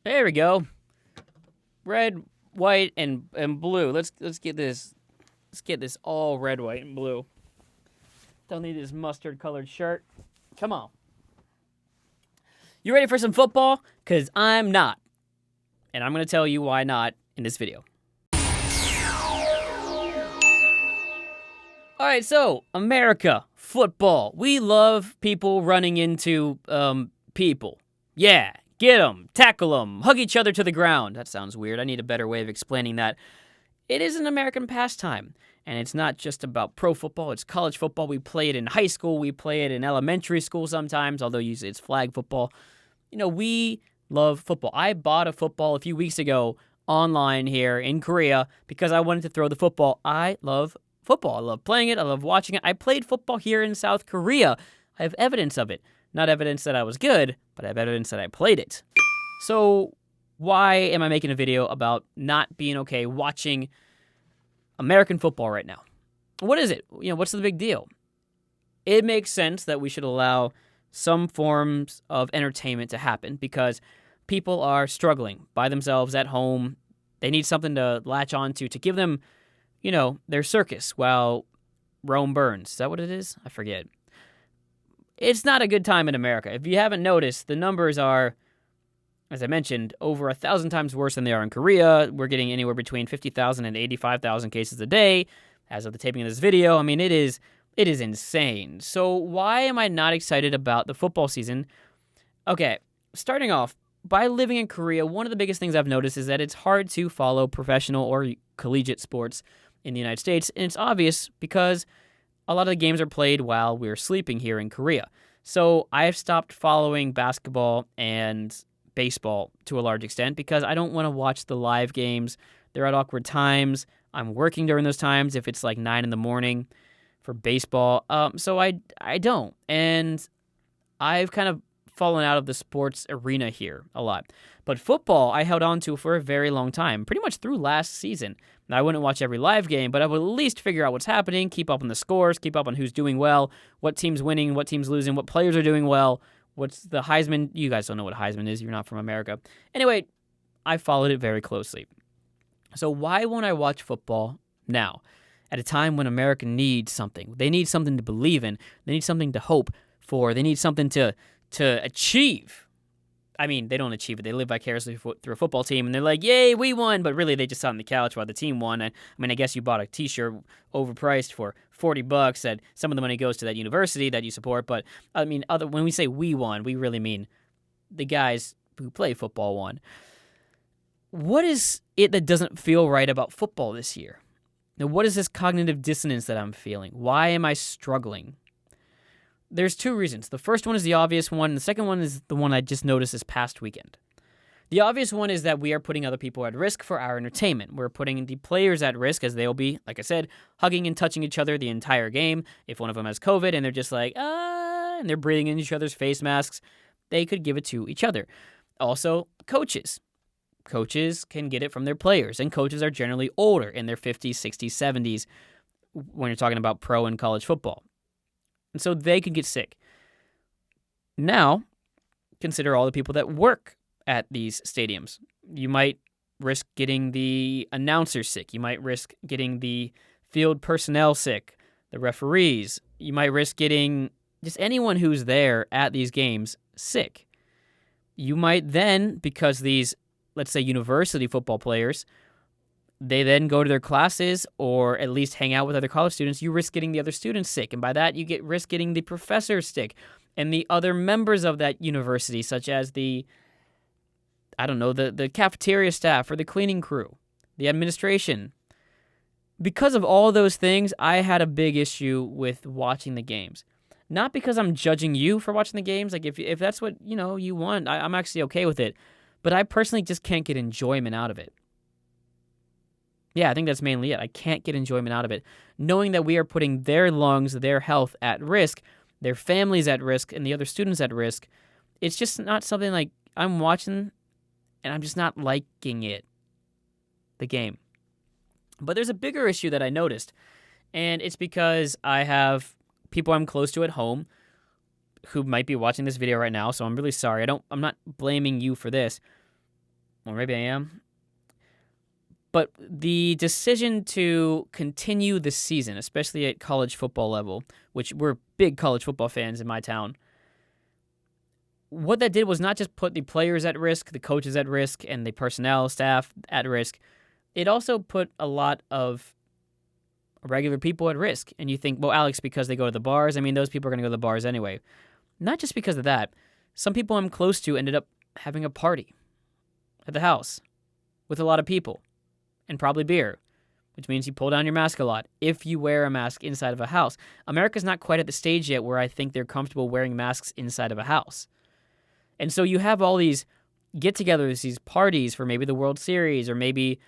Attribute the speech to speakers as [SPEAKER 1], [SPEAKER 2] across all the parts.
[SPEAKER 1] There we go. Red, white, and blue. Let's get this. Let's get this all red, white, and blue. Don't need this mustard colored shirt. Come on. You ready for some football? Cause I'm not. And I'm gonna tell you why not in this video. Alright, so America, football. We love people running into people. Yeah. Get them, tackle them, hug each other to the ground. That sounds weird. I need a better way of explaining that. It is an American pastime, and it's not just about pro football. It's college football. We play it in high school. We play it in elementary school sometimes, although usually it's flag football. You know, we love football. I bought a football a few weeks ago online here in Korea because I wanted to throw the football. I love football. I love playing it. I love watching it. I played football here in South Korea. I have evidence of it. Not evidence that I was good, but I have evidence that I played it. So why am I making a video about not being okay watching American football right now? What is it? You know, what's the big deal? It makes sense that we should allow some forms of entertainment to happen because people are struggling by themselves at home. They need something to latch on to give them, you know, their circus while Rome burns. Is that what it is? I forget. It's not a good time in America. If you haven't noticed, the numbers are, as I mentioned, over 1,000 times worse than they are in Korea. We're getting anywhere between 50,000 and 85,000 cases a day as of the taping of this video. I mean, it is insane. So why am I not excited about the football season? Okay, starting off, by living in Korea, one of the biggest things I've noticed is that it's hard to follow professional or collegiate sports in the United States, and it's obvious because a lot of the games are played while we're sleeping here in Korea. So I've stopped following basketball and baseball to a large extent because I don't want to watch the live games. They're at awkward times. I'm working during those times if it's like 9 in the morning for baseball. So I don't. And I've kind of fallen out of the sports arena here a lot. But football, I held on to for a very long time, pretty much through last season. Now, I wouldn't watch every live game, but I would at least figure out what's happening, keep up on the scores, keep up on who's doing well, what team's winning, what team's losing, what players are doing well, what's the Heisman. You guys don't know what Heisman is. You're not from America. Anyway, I followed it very closely. So why won't I watch football now, at a time when America needs something? They need something to believe in. They need something to hope for. They need something to achieve. I mean, they don't achieve it. They live vicariously through a football team, and they're like, yay, we won. But really, they just sat on the couch while the team won. And I mean, I guess you bought a T-shirt overpriced for $40 that some of the money goes to that university that you support. But, I mean, when we say we won, we really mean the guys who play football won. What is it that doesn't feel right about football this year? Now, what is this cognitive dissonance that I'm feeling? Why am I struggling? There's two reasons. The first one is the obvious one. The second one is the one I just noticed this past weekend. The obvious one is that we are putting other people at risk for our entertainment. We're putting the players at risk as they'll be, like I said, hugging and touching each other the entire game. If one of them has COVID and they're just like, and they're breathing in each other's face masks, they could give it to each other. Also, coaches. Coaches can get it from their players, and coaches are generally older, in their 50s, 60s, 70s, when you're talking about pro and college football. And so they could get sick. Now, consider all the people that work at these stadiums. You might risk getting the announcer sick. You might risk getting the field personnel sick, the referees. You might risk getting just anyone who's there at these games sick. You might then, because these, let's say, university football players, they then go to their classes or at least hang out with other college students, you risk getting the other students sick. And by that, you risk getting the professors sick and the other members of that university, such as the cafeteria staff or the cleaning crew, the administration. Because of all those things, I had a big issue with watching the games. Not because I'm judging you for watching the games. Like, if that's what, you want, I'm actually okay with it. But I personally just can't get enjoyment out of it. Yeah, I think that's mainly it. I can't get enjoyment out of it. Knowing that we are putting their lungs, their health at risk, their families at risk, and the other students at risk, it's just not something like I'm watching and I'm just not liking it, the game. But there's a bigger issue that I noticed, and it's because I have people I'm close to at home who might be watching this video right now, so I'm really sorry. I'm not blaming you for this. or maybe I am. But the decision to continue the season, especially at college football level, which we're big college football fans in my town, what that did was not just put the players at risk, the coaches at risk, and the personnel staff at risk. It also put a lot of regular people at risk. And you think, well, Alex, because they go to the bars, I mean, those people are going to go to the bars anyway. Not just because of that. Some people I'm close to ended up having a party at the house with a lot of people and probably beer, which means you pull down your mask a lot if you wear a mask inside of a house. America's not quite at the stage yet where I think they're comfortable wearing masks inside of a house. And so you have all these get-togethers, these parties for maybe the World Series or maybe,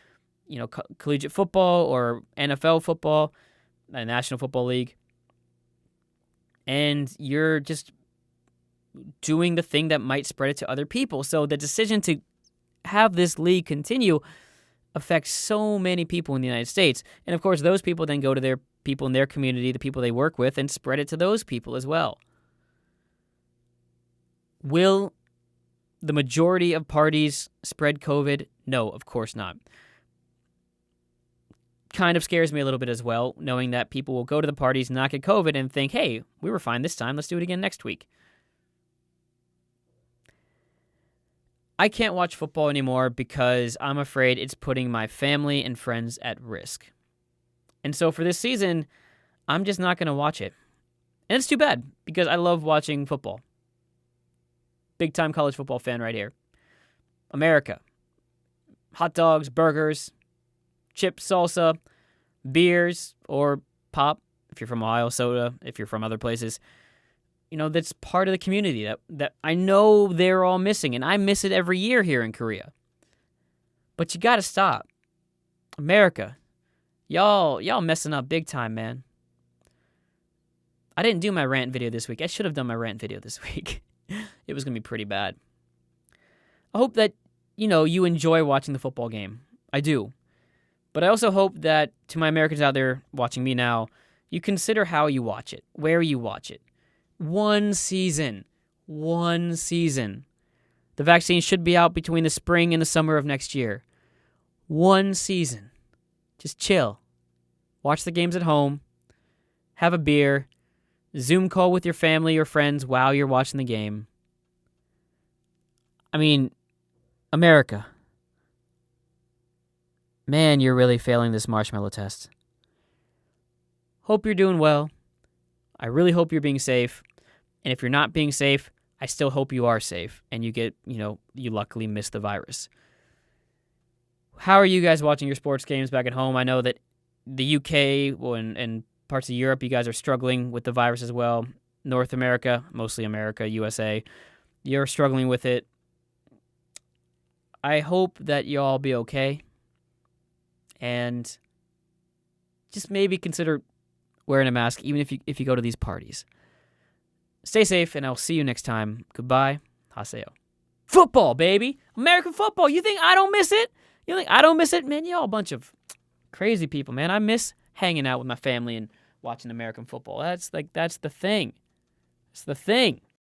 [SPEAKER 1] collegiate football or NFL football, the National Football League. And you're just doing the thing that might spread it to other people. So the decision to have this league continue affects so many people in the United States. And of course, those people then go to their people in their community, the people they work with, and spread it to those people as well. Will the majority of parties spread COVID? No, of course not. Kind of scares me a little bit as well, knowing that people will go to the parties, not get COVID, and think, hey, we were fine this time, let's do it again next week. I can't watch football anymore because I'm afraid it's putting my family and friends at risk. And so for this season, I'm just not going to watch it. And it's too bad because I love watching football. Big-time college football fan right here. America. Hot dogs, burgers, chips, salsa, beers, or pop, if you're from Ohio, soda, if you're from other places. That's part of the community that I know they're all missing, and I miss it every year here in Korea. But you gotta stop. America, y'all messing up big time, man. I didn't do my rant video this week. I should have done my rant video this week. It was gonna be pretty bad. I hope that, you enjoy watching the football game. I do. But I also hope that to my Americans out there watching me now, you consider how you watch it, where you watch it. One season. The vaccine should be out between the spring and the summer of next year. One season. Just chill. Watch the games at home. Have a beer. Zoom call with your family or friends while you're watching the game. I mean, America. Man, you're really failing this marshmallow test. Hope you're doing well. I really hope you're being safe. And if you're not being safe, I still hope you are safe and you get, you luckily missed the virus. How are you guys watching your sports games back at home? I know that the UK and parts of Europe, you guys are struggling with the virus as well. North America, mostly America, USA, you're struggling with it. I hope that you all be okay. And just maybe consider wearing a mask, even if you go to these parties. Stay safe, and I'll see you next time. Goodbye. Haseo. Football, baby. American football. You think I don't miss it? You think I don't miss it? Man, you're all a bunch of crazy people, man. I miss hanging out with my family and watching American football. That's the thing. It's the thing.